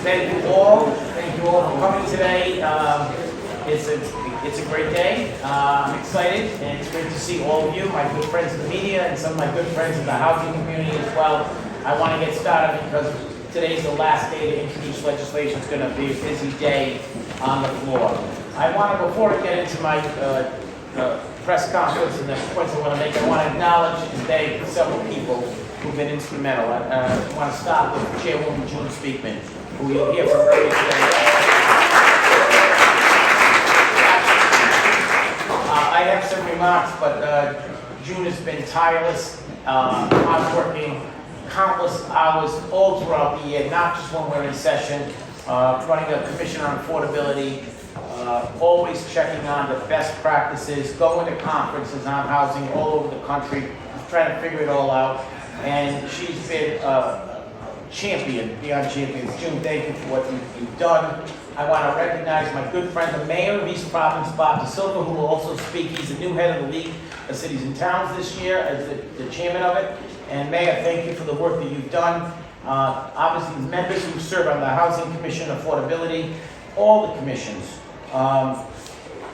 Thank you all. Thank you all for coming today. It's a great day. I'm excited, and it's great to see all of you, my good friends in the media, and some of my good friends in the housing community as well. I want to get started because today's the last day to introduce legislation. It's going to be a busy day on the floor. I want to, before I get into my press conference and the points I want to make, I want to acknowledge and thank several people who've been instrumental. I want to start with Chairwoman June Speakman, who you'll hear from earlier today. I have some remarks, but June has been tireless, hardworking, countless hours all throughout the year, not just when we're in session, running a commission on affordability, always checking on the best practices, going to conferences on housing all over the country, trying to figure it all out. And she's been a champion beyond champions. June, thank you for what you've done. I want to recognize my good friend, the Mayor of East Providence, Bob DeSilva, who will also speak. He's the new head of the League of Cities and Towns this year as the chairman of it. And Mayor, thank you for the work that you've done. Obviously, the members who serve on the Housing Commission, Affordability, all the commissions,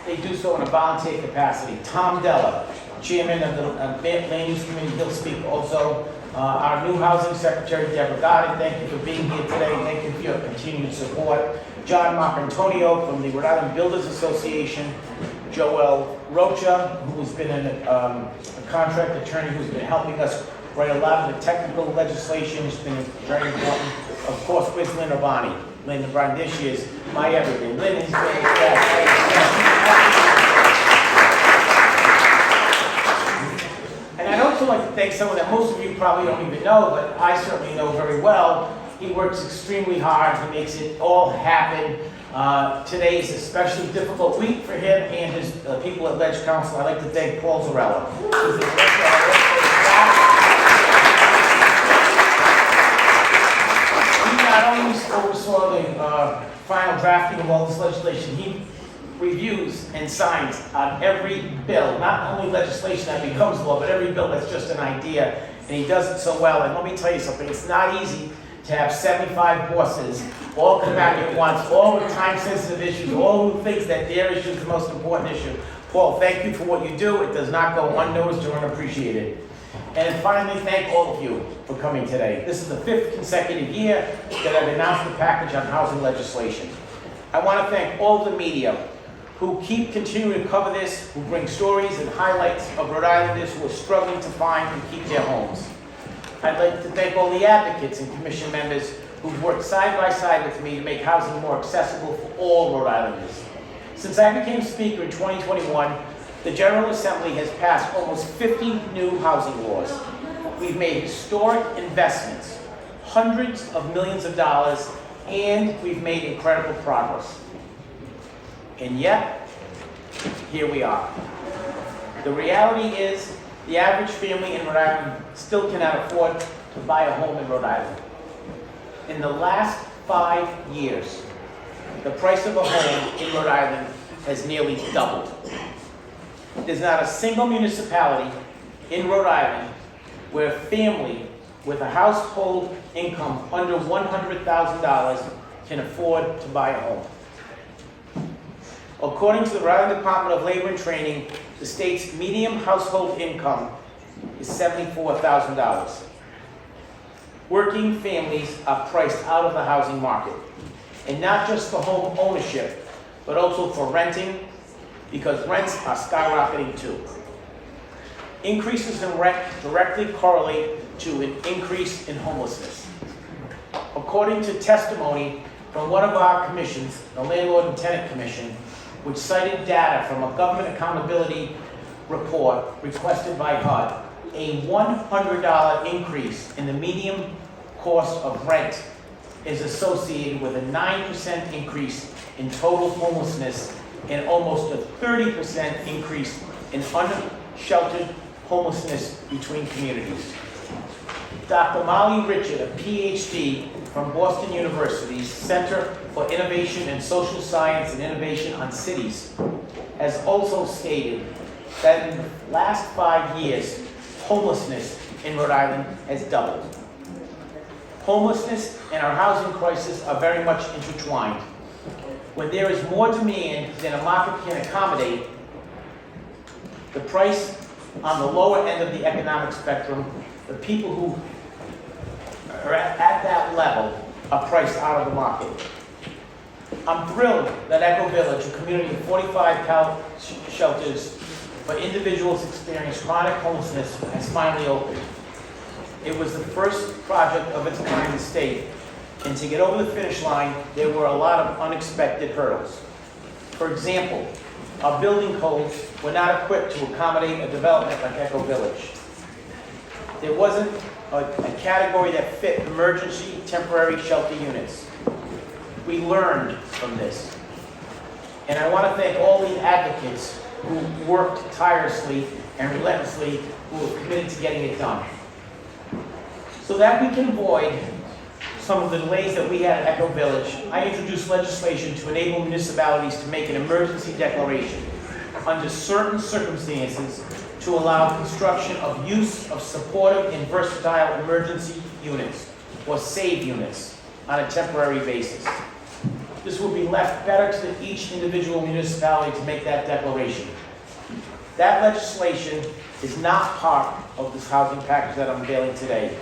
they do so in a volunteer capacity. Tom Della, chairman of the Land Use Committee, he'll speak also. Our new Housing Secretary, Deborah Goddard, thank you for being here today. Thank you for your continued support. John Marcantonio from the Rhode Island Builders Association. Joel Rocha, who's been a contract attorney who's been helping us write a lot of the technical legislation. It's been very important. Of course, where's Lynn Urbani? Lynn Urbani, this year is my everything. Lynn has been And I'd also like to thank someone that most of you probably don't even know, but I certainly know very well. He works extremely hard. He makes it all happen. Today is a especially difficult week for him and his people at Ledge Council. I'd like to thank Paul Zarella. He not only oversaw the final drafting of all this legislation, he reviews and signs on every bill, not only legislation that becomes law, but every bill that's just an idea, and he does it so well. And let me tell you something, it's not easy to have 75 bosses all come at you at once, all with time-sensitive issues, all who thinks that their issue is the most important issue. Paul, thank you for what you do. It does not go unnoticed or unappreciated. And finally, thank all of you for coming today. This is the 5th consecutive year that I've announced the package on housing legislation. I want to thank all the media who keep continuing to cover this, who bring stories and highlights of Rhode Islanders who are struggling to find and keep their homes. I'd like to thank all the advocates and commission members who've worked side by side with me to make housing more accessible for all Rhode Islanders. Since I became Speaker in 2021, the General Assembly has passed almost 50 new housing laws. We've made historic investments, hundreds of millions of dollars, and we've made incredible progress. And yet, here we are. The reality is, the average family in Rhode Island still cannot afford to buy a home in Rhode Island. In the last 5 years, the price of a home in Rhode Island has nearly doubled. There's not a single municipality in Rhode Island where a family with a household income under $100,000 can afford to buy a home. According to the Rhode Island Department of Labor and Training, the state's median household income is $74,000. Working families are priced out of the housing market, and not just for home ownership, but also for renting, because rents are skyrocketing too. Increases in rent directly correlate to an increase in homelessness. According to testimony from one of our commissions, the Landlord and Tenant Commission, which cited data from a government accountability report requested by HUD, a $100 increase in the median cost of rent is associated with a 9% increase in total homelessness and almost a 30% increase in unsheltered homelessness between communities. Dr. Molly Richard, a PhD from Boston University's Center for Innovation in Social Science and Innovation on Cities, has also stated that in the last 5 years, homelessness in Rhode Island has doubled. Homelessness and our housing crisis are very much intertwined. When there is more demand than a market can accommodate, the price on the lower end of the economic spectrum, the people who are at that level, are priced out of the market. I'm thrilled that Echo Village, a community of 45 shelters for individuals experiencing chronic homelessness, has finally opened. It was the first project of its kind in the state, and to get over the finish line, there were a lot of unexpected hurdles. For example, our building codes were not equipped to accommodate a development like Echo Village. There wasn't a category that fit emergency temporary shelter units. We learned from this. And I want to thank all the advocates who worked tirelessly and relentlessly, who were committed to getting it done. So that we can avoid some of the delays that we had at Echo Village, I introduced legislation to enable municipalities to make an emergency declaration under certain circumstances to allow construction of use of supportive and versatile emergency units, or SAVE units, on a temporary basis. This will be left better to each individual municipality to make that declaration. That legislation is not part of this housing package that I'm unveiling today.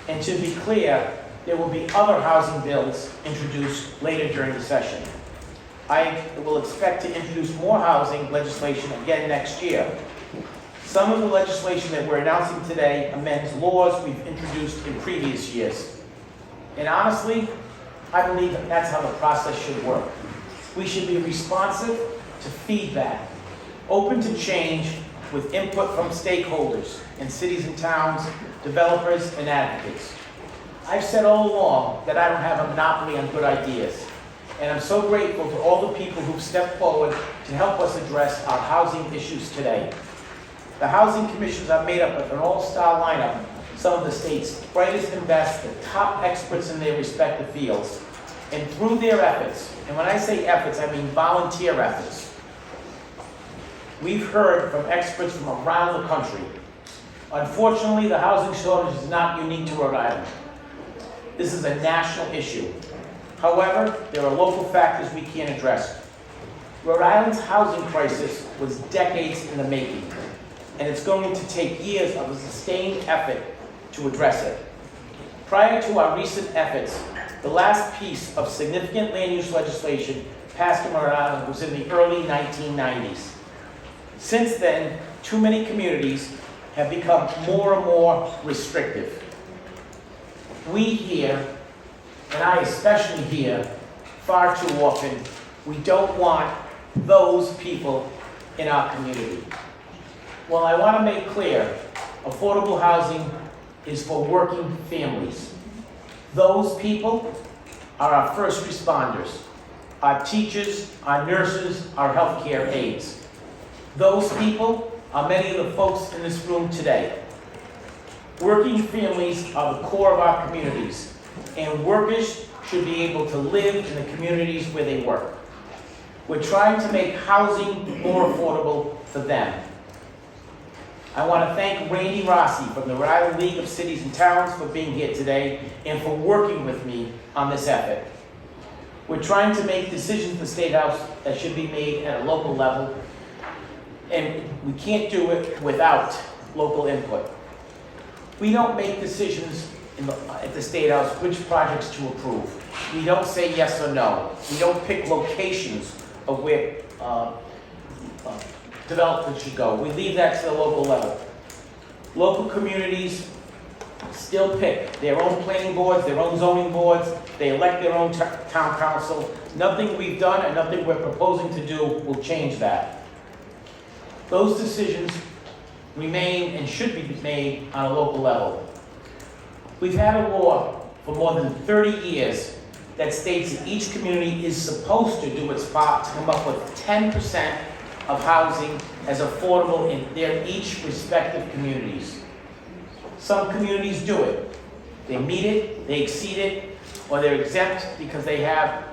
And to be clear, there will be other housing bills introduced later during the session. I will expect to introduce more housing legislation again next year. Some of the legislation that we're announcing today amends laws we've introduced in previous years. And honestly, I believe that that's how the process should work. We should be responsive to feedback, open to change with input from stakeholders in cities and towns, developers, and advocates. I've said all along that I don't have a monopoly on good ideas, and I'm so grateful to all the people who've stepped forward to help us address our housing issues today. The housing commissions are made up of an all-star lineup, some of the state's brightest and best, the top experts in their respective fields. And through their efforts, and when I say efforts, I mean volunteer efforts, we've heard from experts from around the country. Unfortunately, the housing shortage is not unique to Rhode Island. This is a national issue. However, there are local factors we can't address. Rhode Island's housing crisis was decades in the making, and it's going to take years of a sustained effort to address it. Prior to our recent efforts, the last piece of significant land use legislation passed in Rhode Island was in the early 1990s. Since then, too many communities have become more and more restrictive. We hear, and I especially hear, far too often, we don't want those people in our community. Well, I want to make clear, affordable housing is for working families. Those people are our first responders, our teachers, our nurses, our healthcare aides. Those people are many of the folks in this room today. Working families are the core of our communities, and workers should be able to live in the communities where they work. We're trying to make housing more affordable for them. I want to thank Randy Rossi from the Rhode Island League of Cities and Towns for being here today and for working with me on this effort. We're trying to make decisions in the State House that should be made at a local level, and we can't do it without local input. We don't make decisions at the State House which projects to approve. We don't say yes or no. We don't pick locations of where development should go. We leave that to the local level. Local communities still pick their own planning boards, their own zoning boards. They elect their own town council. Nothing we've done and nothing we're proposing to do will change that. Those decisions remain and should be made on a local level. We've had a law for more than 30 years that states that each community is supposed to do its part to come up with 10% of housing as affordable in their each respective communities. Some communities do it. They meet it, they exceed it, or they're exempt because they have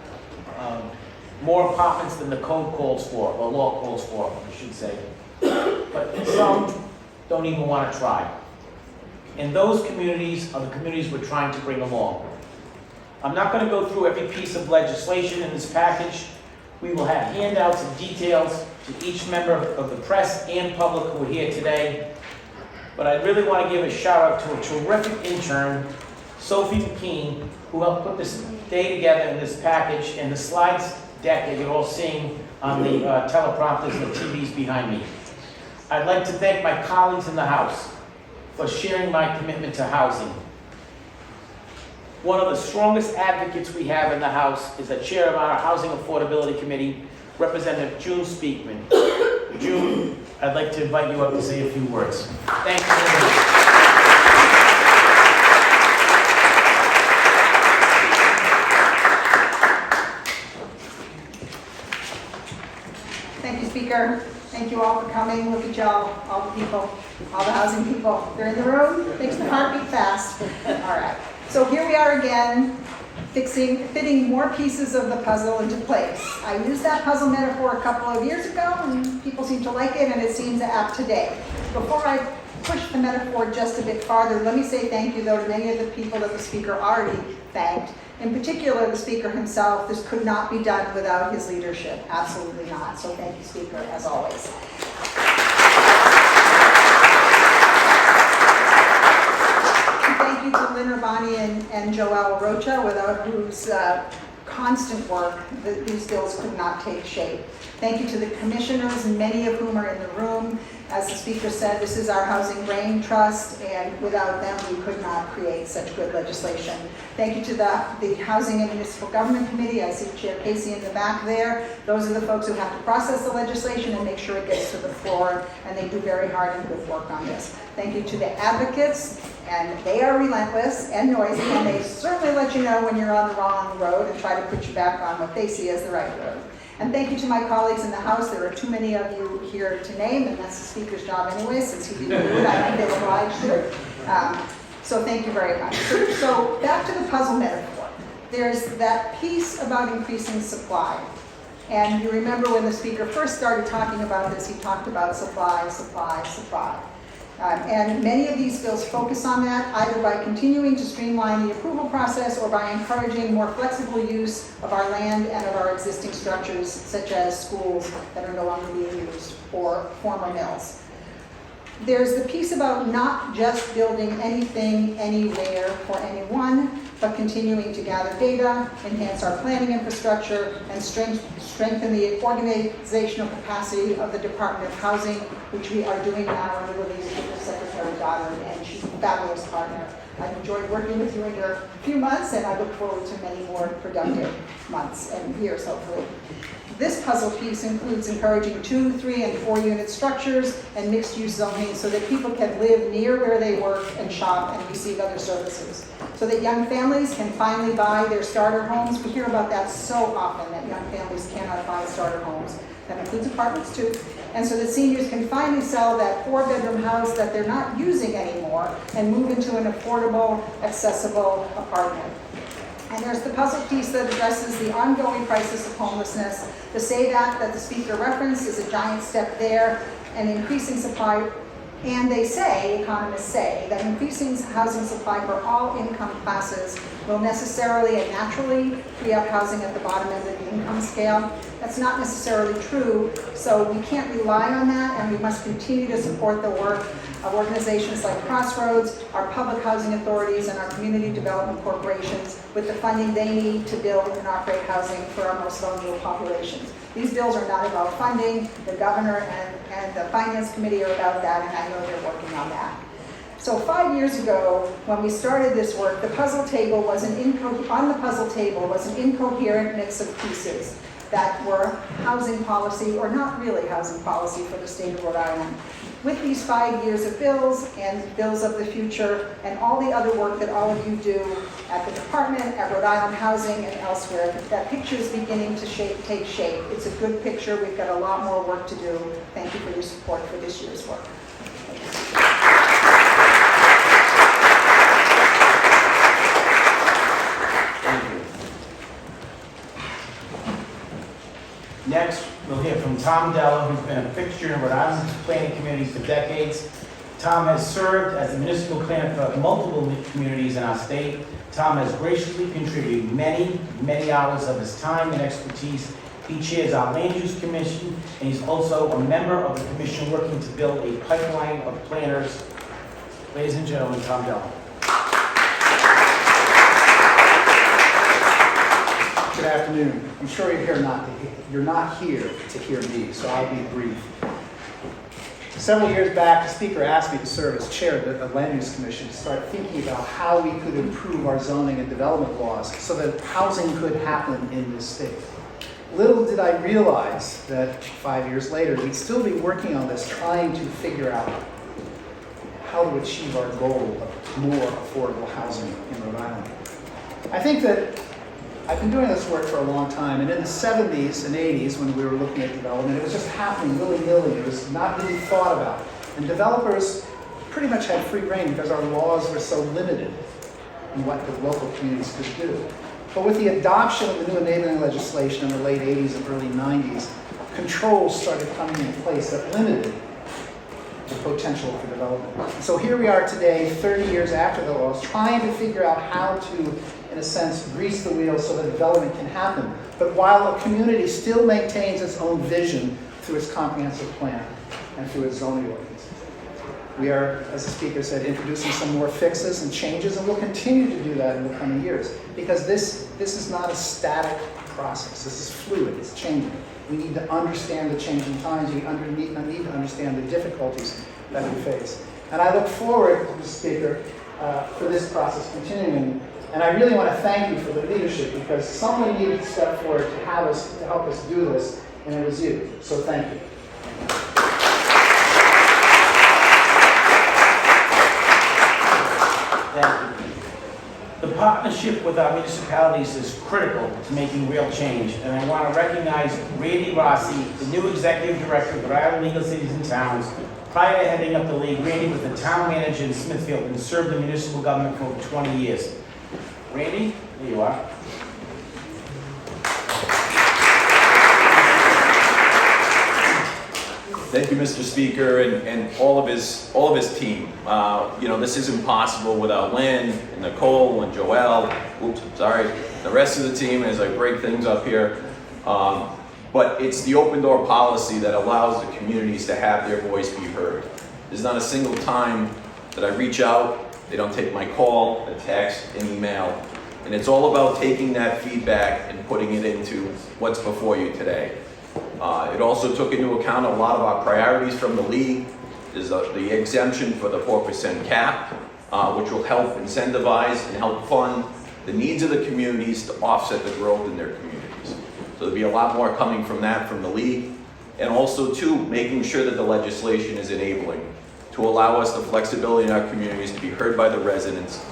more apartments than the code calls for, or law calls for, I should say. But some don't even want to try. And those communities are the communities we're trying to bring along. I'm not going to go through every piece of legislation in this package. We will have handouts and details to each member of the press and public who are here today. But I really want to give a shout out to a terrific intern, Sophie McKean, who helped put this day together in this package and the slides deck that you're all seeing on the teleprompters and the TVs behind me. I'd like to thank my colleagues in the House for sharing my commitment to housing. One of the strongest advocates we have in the House is the chair of our Housing Affordability Committee, Representative June Speakman. June, I'd like to invite you up to say a few words. Thank you very much. Thank you, Speaker. Thank you all for coming. Look at y'all, all the people, all the housing people. They're in the room. Makes the heart beat fast. All right. So here we are again, fitting more pieces of the puzzle into place. I used that puzzle metaphor a couple of years ago, and people seem to like it, and it seems apt today. Before I push the metaphor just a bit farther, let me say thank you, though, to many of the people that the Speaker already thanked. In particular, the Speaker himself. This could not be done without his leadership. Absolutely not. So thank you, Speaker, as always. Thank you to Lynn Urbani and Joelle Rocha, without whose constant work these bills could not take shape. Thank you to the commissioners, many of whom are in the room. As the Speaker said, this is our Housing Brain Trust, and without them we could not create such good legislation. Thank you to the Housing and Municipal Government Committee. I see Chair Casey in the back there. Those are the folks who have to process the legislation and make sure it gets to the floor, and they do very hard and good work on this. Thank you to the advocates, and they are relentless and noisy, and they certainly let you know when you're on the wrong road and try to put you back on what they see as the right road. And thank you to my colleagues in the House. There are too many of you here to name, and that's the Speaker's job anyway, since he didn't do it. I think they're obliged to. So thank you very much. So back to the puzzle metaphor. There's that piece about increasing supply. And you remember when the Speaker first started talking about this, he talked about supply, supply, supply. And many of these bills focus on that, either by continuing to streamline the approval process or by encouraging more flexible use of our land and of our existing structures, such as schools that are no longer being used or former mills. There's the piece about not just building anything, anywhere, for anyone, but continuing to gather data, enhance our planning infrastructure, and strengthen the organizational capacity of the Department of Housing, which we are doing now under the leadership of Secretary Goddard, and she's a fabulous partner. I've enjoyed working with you in your few months, and I look forward to many more productive months and years, hopefully. This puzzle piece includes encouraging 2, 3, and 4 unit structures and mixed-use zoning so that people can live near where they work and shop and receive other services. So that young families can finally buy their starter homes. We hear about that so often, that young families cannot buy starter homes. That includes apartments too. And so that seniors can finally sell that 4-bedroom house that they're not using anymore and move into an affordable, accessible apartment. And there's the puzzle piece that addresses the ongoing crisis of homelessness. The SAVE Act that the Speaker referenced is a giant step there, and increasing supply. And they say, economists say, that increasing housing supply for all income classes will necessarily and naturally free up housing at the bottom end of the income scale. That's not necessarily true, so we can't rely on that, and we must continue to support the work of organizations like Crossroads, our public housing authorities, and our community development corporations with the funding they need to build and operate housing for our most vulnerable populations. These bills are not about funding. The governor and the finance committee are about that, and I know they're working on that. So 5 years ago, when we started this work, the puzzle table was an incoherent mix of pieces that were housing policy, or not really housing policy, for the state of Rhode Island. With these 5 years of bills and bills of the future and all the other work that all of you do at the department, at Rhode Island Housing, and elsewhere, that picture is beginning to take shape. It's a good picture. We've got a lot more work to do. Thank you for your support for this year's work. Next, we'll hear from Tom Della, who's been a fixture in Rhode Island's planning communities for decades. Tom has served as the municipal planner for multiple communities in our state. Tom has graciously contributed many, many hours of his time and expertise. He chairs our Land Use Commission, and he's also a member of the commission working to build a pipeline of planners. Ladies and gentlemen, Tom Dillon. Good afternoon. I'm sure you're not here to hear me, so I'll be brief. Several years back, the Speaker asked me to serve as chair of the Land Use Commission to start thinking about how we could improve our zoning and development laws so that housing could happen in this state. Little did I realize that 5 years later, we'd still be working on this, trying to figure out how to achieve our goal of more affordable housing in Rhode Island. I think that I've been doing this work for a long time, and in the 70s and 80s, when we were looking at development, it was just happening willy-nilly. It was not really thought about. And developers pretty much had free rein because our laws were so limited in what the local communities could do. But with the adoption of the new enabling legislation in the late 80s and early 90s, controls started coming into place that limited the potential for development. So here we are today, 30 years after the laws, trying to figure out how to, in a sense, grease the wheels so that development can happen. But while a community still maintains its own vision through its comprehensive plan and through its zoning ordinance. We are, as the Speaker said, introducing some more fixes and changes, and we'll continue to do that in the coming years, because this is not a static process. This is fluid, it's changing. We need to understand the changing times. We need to understand the difficulties that we face. And I look forward, Mr. Speaker, for this process continuing. And I really want to thank you for the leadership, because someone needed to step forward to help us do this, and it was you. So thank you. Thank you. The partnership with our municipalities is critical to making real change, and I want to recognize Randy Rossi, the new Executive Director of Rhode Island League of Cities and Towns. Prior to heading up the league, Randy was the town manager in Smithfield and served the municipal government for over 20 years. Randy, there you are. Thank you, Mr. Speaker, and all of his team. You know, this isn't possible without Lynn and Nicole and Joelle. Oops, sorry, the rest of the team as I break things up here. But it's the open door policy that allows the communities to have their voice be heard. There's not a single time that I reach out, they don't take my call, a text, an email. And it's all about taking that feedback and putting it into what's before you today. It also took into account a lot of our priorities from the league. There's the exemption for the 4% cap, which will help incentivize and help fund the needs of the communities to offset the growth in their communities. So there'll be a lot more coming from that from the league. And also too, making sure that the legislation is enabling to allow us the flexibility in our communities to be heard by the residents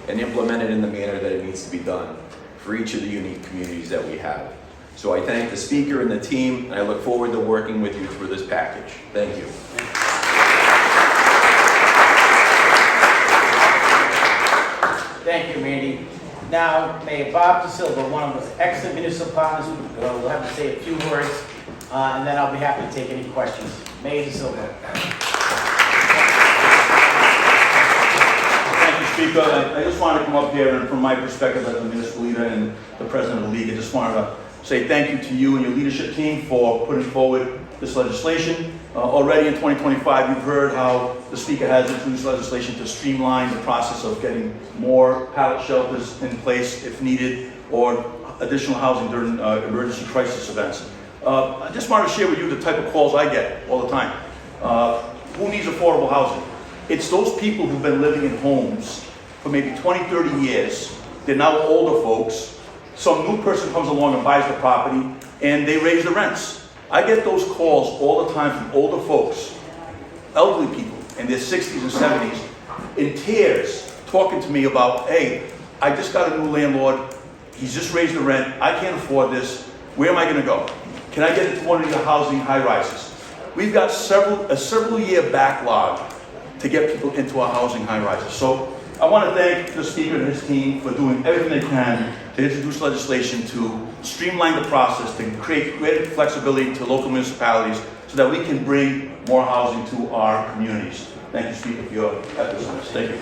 and implemented in the manner that it needs to be done for each of the unique communities that we have. So I thank the Speaker and the team, and I look forward to working with you through this package. Thank you. Thank you, Randy. Now, Mayor Bob DeSilva, one of the excellent municipal partners, will have to say a few words, and then I'll be happy to take any questions. Mayor DeSilva. Speaker, I just wanted to come up here and from my perspective as a municipal leader and the president of the league, I just wanted to say thank you to you and your leadership team for putting forward this legislation. Already in 2025, you've heard how the Speaker has introduced legislation to streamline the process of getting more pallet shelters in place if needed, or additional housing during emergency crisis events. I just wanted to share with you the type of calls I get all the time. Who needs affordable housing? It's those people who've been living in homes for maybe 20, 30 years. They're now older folks. Some new person comes along and buys the property and they raise the rents. I get those calls all the time from older folks, elderly people in their 60s and 70s, in tears, talking to me about, hey, I just got a new landlord. He's just raised the rent. I can't afford this. Where am I going to go? Can I get into one of your housing high rises? We've got a several year backlog to get people into our housing high rises. So I want to thank the Speaker and his team for doing everything they can to introduce legislation to streamline the process, to create greater flexibility to local municipalities so that we can bring more housing to our communities. Thank you, Speaker, for your efforts on this. Thank you.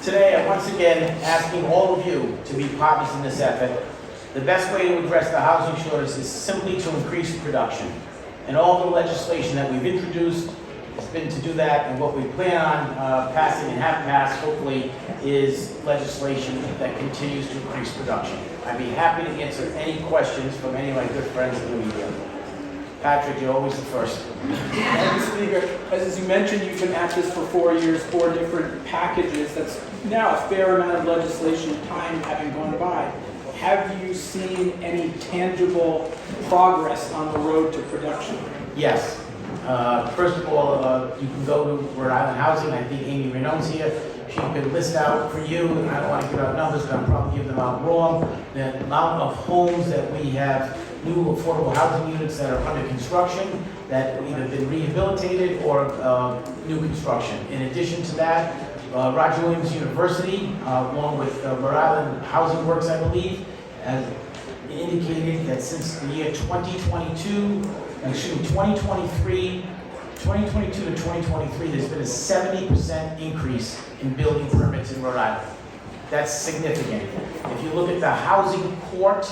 Today, I'm once again asking all of you to be partners in this effort. The best way to address the housing shortage is simply to increase production. And all the legislation that we've introduced has been to do that, and what we plan on passing and have passed, hopefully, is legislation that continues to increase production. I'd be happy to answer any questions from any of my good friends in the media. Patrick, you're always the first. Mr. Speaker, as you mentioned, you've been at this for 4 years, 4 different packages. That's now a fair amount of legislation time having gone by. Have you seen any tangible progress on the road to production? Yes. First of all, you can go to Rhode Island Housing. I think Amy Renone's here. She could list out for you, and I don't want to give out numbers, but I'm probably giving them out wrong, the amount of homes that we have, new affordable housing units that are under construction, that have either been rehabilitated or new construction. In addition to that, Roger Williams University, along with Rhode Island Housing Works, I believe, has indicated that since the year 2022 to 2023, there's been a 70% increase in building permits in Rhode Island. That's significant. If you look at the housing court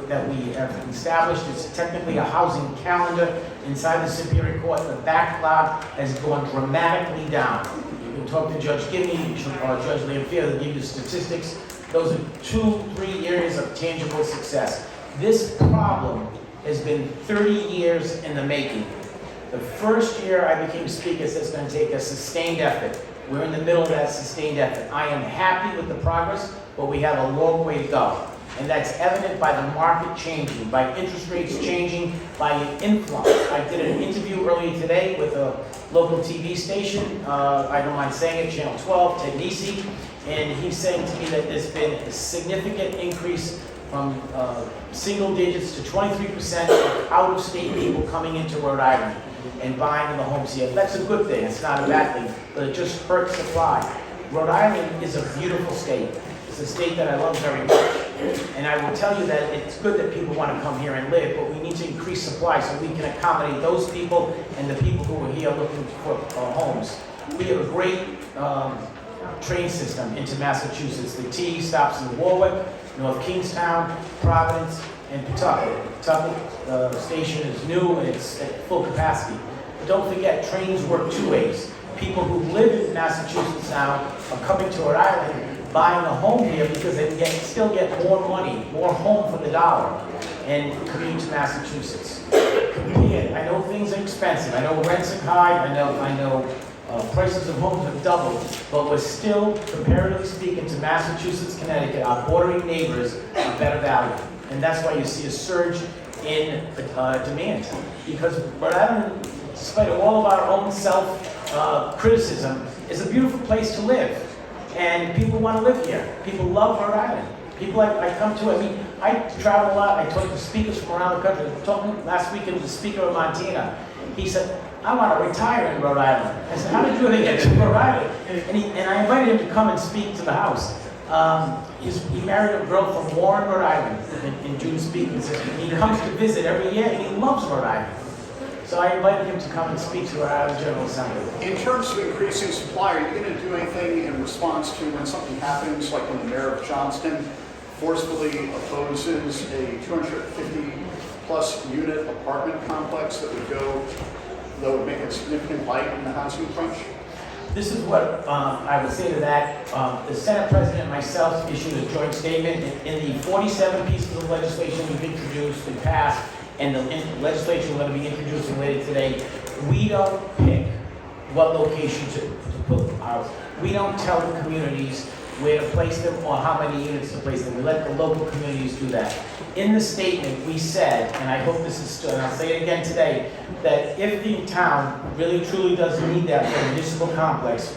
that we have established, it's technically a housing calendar inside the Superior Court. The backlog has gone dramatically down. You can talk to Judge Gibney or Judge Lamphere, they'll give you statistics. Those are 2-3 areas of tangible success. This problem has been 30 years in the making. The first year I became Speaker said it's going to take a sustained effort. We're in the middle of that sustained effort. I am happy with the progress, but we have a long way to go. And that's evident by the market changing, by interest rates changing, by an influx. I did an interview earlier today with a local TV station, I don't mind saying it, Channel 12, Ted Nisi, and he's saying to me that there's been a significant increase from single digits to 23% of out-of-state people coming into Rhode Island and buying the homes here. That's a good thing, it's not a bad thing, but it just hurts supply. Rhode Island is a beautiful state. It's a state that I love very much. And I will tell you that it's good that people want to come here and live, but we need to increase supply so we can accommodate those people and the people who are here looking for homes. We have a great train system into Massachusetts. The T stops in Warwick, North Kingstown, Providence, and Pawtucket. Pawtucket station is new and it's at full capacity. But don't forget, trains work 2 ways. People who live in Massachusetts now are coming to Rhode Island, buying a home here because they can still get more money, more home for the dollar, and commuting to Massachusetts. Compared, I know things are expensive. I know rents are high. I know prices of homes have doubled, but we're still, comparatively speaking, to Massachusetts, Connecticut, our bordering neighbors, a better value. And that's why you see a surge in demand. Because Rhode Island, despite all of our own self-criticism, is a beautiful place to live. And people want to live here. People love Rhode Island. People I come to, I mean, I travel a lot. I talk to speakers from around the country. I talked last weekend with the Speaker of Montana. He said, I want to retire in Rhode Island. I said, how did you get to Rhode Island? And I invited him to come and speak to the House. He married a girl from Warren, Rhode Island, in June speaking. He comes to visit every year, and he loves Rhode Island. So I invited him to come and speak to Rhode Island General Assembly. In terms of increasing supply, are you going to do anything in response to when something happens, like when the mayor of Johnston forcefully opposes a 250-plus unit apartment complex that would make a significant bite in the housing crunch? This is what I would say to that. The Senate President and myself issued a joint statement. In the 47 pieces of legislation we've introduced and passed, and the legislation we're going to be introducing later today, we don't pick what location to put ours. We don't tell the communities where to place them or how many units to place them. We let the local communities do that. In the statement, we said, and I hope this is still, and I'll say it again today, that if the town really truly does need that for a municipal complex,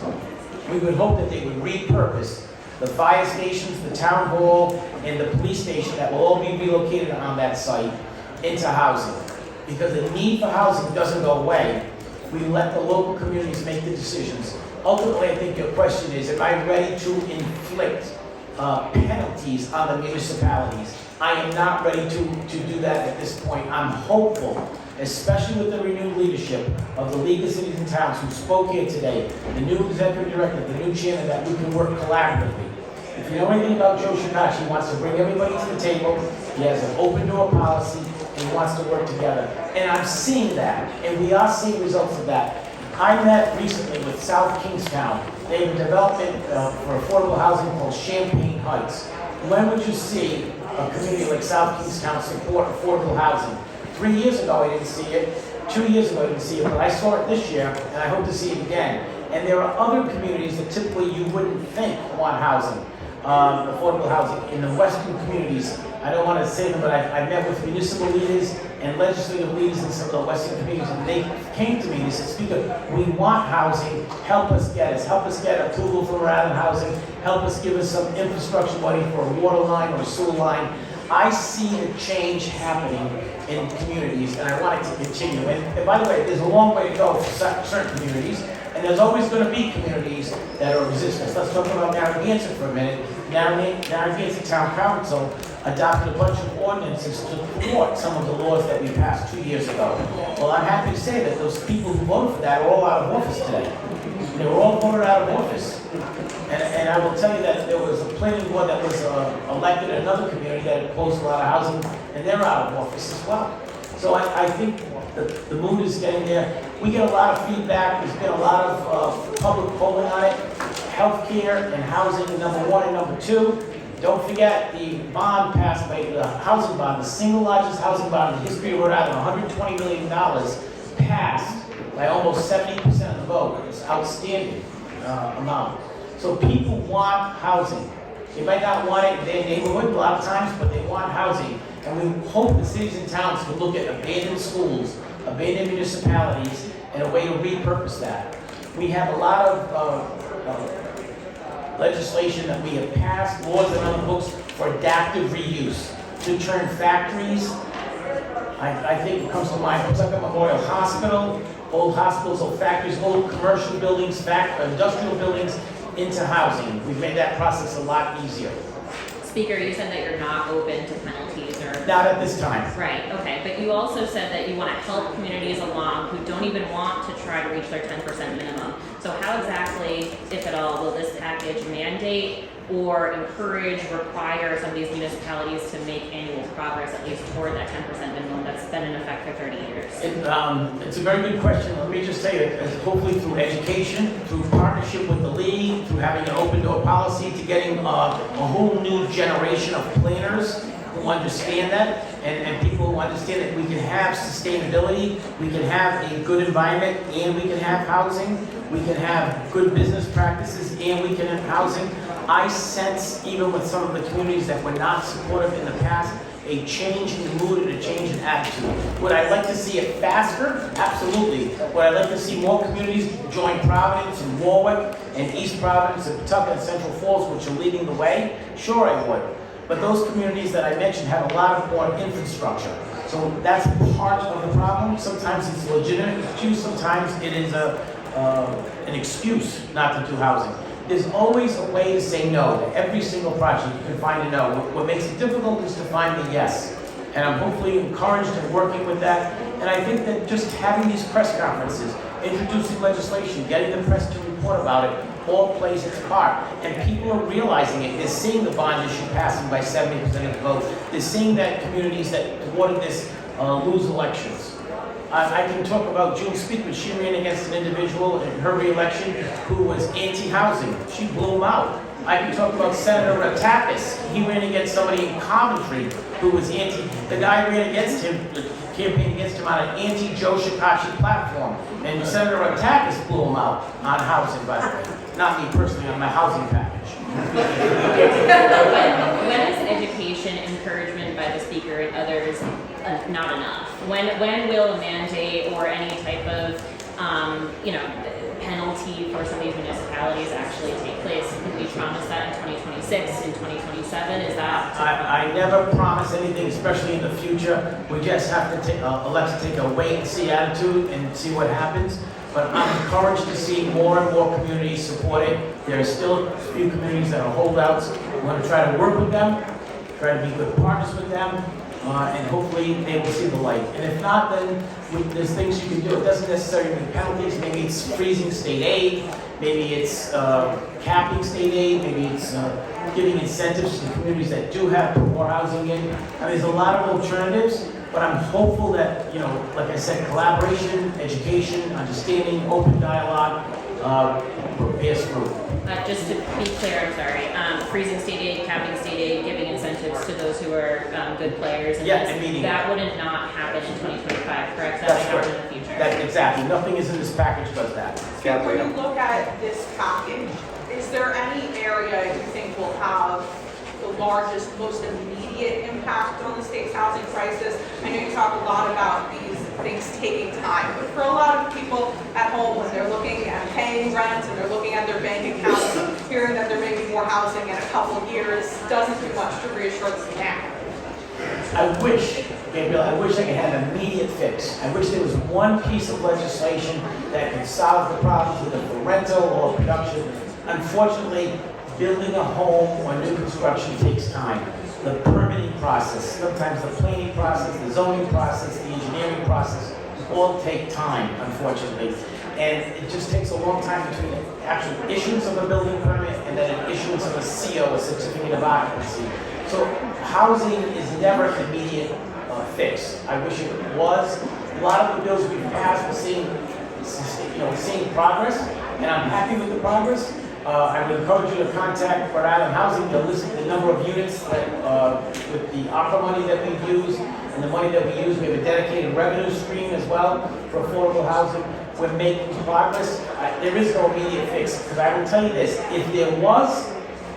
we would hope that they would repurpose the fire stations, the town hall, and the police station that will all be relocated on that site into housing. Because the need for housing doesn't go away. We let the local communities make the decisions. Ultimately, I think your question is, am I ready to inflict penalties on the municipalities? I am not ready to do that at this point. I'm hopeful especially with the renewed leadership of the League of Cities and Towns who spoke here today, the new executive director, the new chairman, that we can work collaboratively. If you know anything about Joe Shekarchi, he wants to bring everybody to the table. He has an open door policy, and he wants to work together. And I'm seeing that, and we are seeing results of that. I met recently with South Kingstown. They have a development for affordable housing called Champagne Heights. When would you see a community like South Kingstown support affordable housing? 3 years ago, I didn't see it. 2 years ago, I didn't see it, but I saw it this year, and I hope to see it again. And there are other communities that typically you wouldn't think want housing, affordable housing. In the western communities, I don't want to say them, but I met with municipal leaders and legislative leaders in some of the western communities, and they came to me, they said, Speaker, we want housing, help us get approval for Rhode Island housing, help us give us some infrastructure money for a water line or a sewer line. I see a change happening in communities, and I want it to continue. And by the way, there's a long way to go for certain communities, and there's always going to be communities that are resistant. Let's talk about Narragansett for a minute. Narragansett Town Council adopted a bunch of ordinances to thwart some of the laws that we passed 2 years ago. Well, I'm happy to say that those people who voted for that are all out of office today. They were all voted out of office. And I will tell you that there was a planning board that was elected in another community that opposed a lot of housing, and they're out of office as well. So I think the mood is getting there. We get a lot of feedback. There's been a lot of public polling on it. Healthcare and housing, number one and number two. Don't forget the bond passed by the housing bond, the single largest housing bond in the history of Rhode Island, $120 million, passed by almost 70% of the vote. It's outstanding amount. So people want housing. They might not want it in their neighborhood a lot of times, but they want housing. And we hope the cities and towns can look at abandoned schools, abandoned municipalities, and a way to repurpose that. We have a lot of legislation that we have passed, laws that are on the books for adaptive reuse, to turn factories. I think it comes to mind, Pawtucket Memorial Hospital, old hospitals, old factories, old commercial buildings, industrial buildings into housing. We've made that process a lot easier. Speaker, you said that you're not open to penalties or... Not at this time. Right, okay, but you also said that you want to help communities along who don't even want to try to reach their 10% minimum. So how exactly, if at all, will this package mandate or encourage, require some of these municipalities to make annual progress, at least toward that 10% minimum that's been in effect for 30 years? It's a very good question. Let me just say that hopefully through education, through partnership with the league, through having an open door policy, to getting a whole new generation of planners who understand that, and people who understand that we can have sustainability, we can have a good environment, and we can have housing, we can have good business practices, and we can have housing. I sense, even with some of the communities that were not supportive in the past, a change in mood and a change in attitude. Would I like to see it faster? Absolutely. Would I like to see more communities join Providence and Warwick and East Providence and Pawtucket and Central Falls, which are leading the way? Sure, I would. But those communities that I mentioned have a lot of more infrastructure. So that's part of the problem. Sometimes it's a legitimate excuse, sometimes it is an excuse not to do housing. There's always a way to say no to every single project. You can find a no. What makes it difficult is to find the yes. And I'm hopefully encouraged in working with that. And I think that just having these press conferences, introducing legislation, getting the press to report about it, all plays its part. And people are realizing it. They're seeing the bond issue passing by 70% of the vote. They're seeing that communities that supported this lose elections. I can talk about June Speaker. She ran against an individual in her re-election who was anti-housing. She blew him out. I can talk about Senator Ratakis. He ran against somebody in Coventry who was anti. The guy ran against him, campaigned against him on an anti-Joe Shekarchi platform. And Senator Ratakis blew him out on housing, by the way. Not me personally, on my housing package. When is education, encouragement by the Speaker and others not enough? When will a mandate or any type of penalty for some of these municipalities actually take place? Can we promise that in 2026, in 2027? Is that? I never promise anything, especially in the future. We just have to elect to take a wait and see attitude and see what happens. But I'm encouraged to see more and more communities support it. There are still a few communities that are holdouts. We're going to try to work with them, try to be good partners with them. and hopefully they will see the light. And if not, then there's things you can do. It doesn't necessarily mean penalties. Maybe it's freezing state aid, maybe it's capping state aid, maybe it's giving incentives to the communities that do have put more housing in. And there's a lot of alternatives, but I'm hopeful that, you know, like I said, collaboration, education, understanding, open dialogue, bears fruit. Just to be clear, I'm sorry, freezing state aid, capping state aid, giving incentives to those who are good players. Yeah, and meeting. That wouldn't not happen in 2025, correct? That That's would happen in the future. That, exactly. Nothing is in this package does that. When you look at this package, is there any area you think will have the largest, most immediate impact on the state's housing crisis? I know you talk a lot about these things taking time, but for a lot of people at home, when they're looking at paying rent and they're looking at their bank accounts, hearing that there may be more housing in a couple of years doesn't do much to reassure them now. I wish, Gabriel, I wish I could have an immediate fix. I wish there was one piece of legislation that could solve the problems either for rental or production. Unfortunately, building a home or new construction takes time. The permitting process, sometimes the planning process, the zoning process, the engineering process, all take time, unfortunately. And it just takes a long time between the actual issuance of a building permit and then an issuance of a CO, a certificate of occupancy. So housing is never an immediate fix. I wish it was. A lot of the bills we've passed, we're seeing progress, and I'm happy with the progress. I would encourage you to contact Rhode Island Housing to list the number of units that, with the ARPA money that we've used and the money that we use. We have a dedicated revenue stream as well for affordable housing. We're making progress. There is no immediate fix, because I will tell you this, if there was,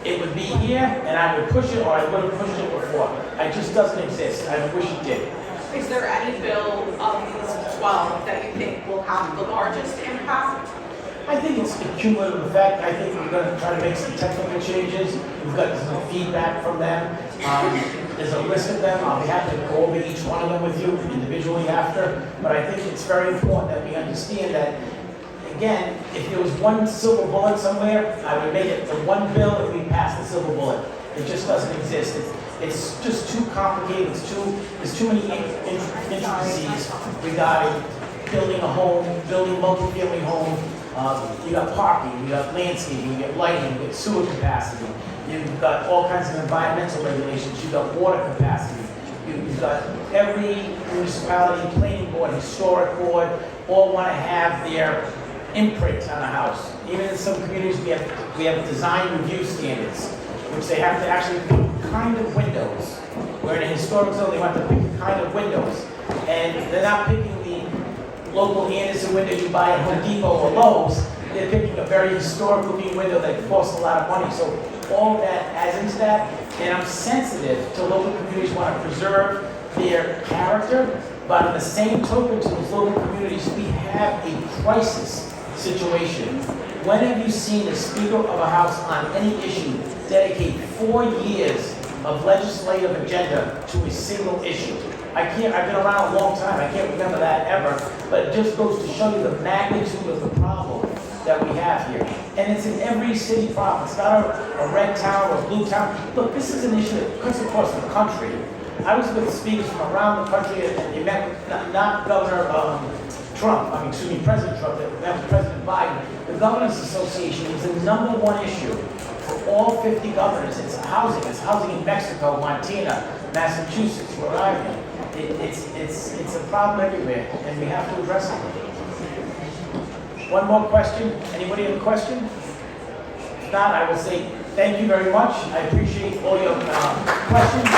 it would be here, and I would push it, or I would have pushed it before. It just doesn't exist. I wish it did. Is there any bill of these 12 that you think will have the largest impact? I think it's a cumulative effect. I think we're going to try to make some technical changes. We've got some feedback from them. There's a list of them. I'll be happy to go over each one of them with you individually after. But I think it's very important that we understand that, again, if there was one silver bullet somewhere, I would make it the one bill if we pass the silver bullet. It just doesn't exist. It's just too complicated. There's too many intricacies regarding building a home, building multi-family home. You got parking, you got landscaping, you got lighting, you got sewer capacity. You've got all kinds of environmental regulations. You've got water capacity. You've got every municipality, planning board, historic board, all want to have their imprint on a house. Even in some communities, we have design review standards, which they have to actually pick kind of windows. Where in a historic zone, they want to pick kind of windows. And they're not picking the local Anderson window you buy at Home Depot or Lowe's. They're picking a very historic looking window that costs a lot of money. So all of that adds into that. And I'm sensitive to local communities want to preserve their character, but on the same token to those local communities, we have a crisis situation. When have you seen a Speaker of a House on any issue dedicate 4 years of legislative agenda to a single issue? I've been around a long time, I can't remember that ever, but it just goes to show you the magnitude of the problem that we have here. And it's in every city problem. It's not a red town or a blue town. Look, this is an issue that cuts across the country. I was with speakers from around the country, and they met with not Governor President Trump, they met with President Biden. The Governors Association is the #1 issue for all 50 governors. It's housing. It's housing in Mexico, Montana, Massachusetts, Rhode Island. It's a problem everywhere, and we have to address it. One more question? Anybody have a question? If not, I will say thank you very much. I appreciate all your questions.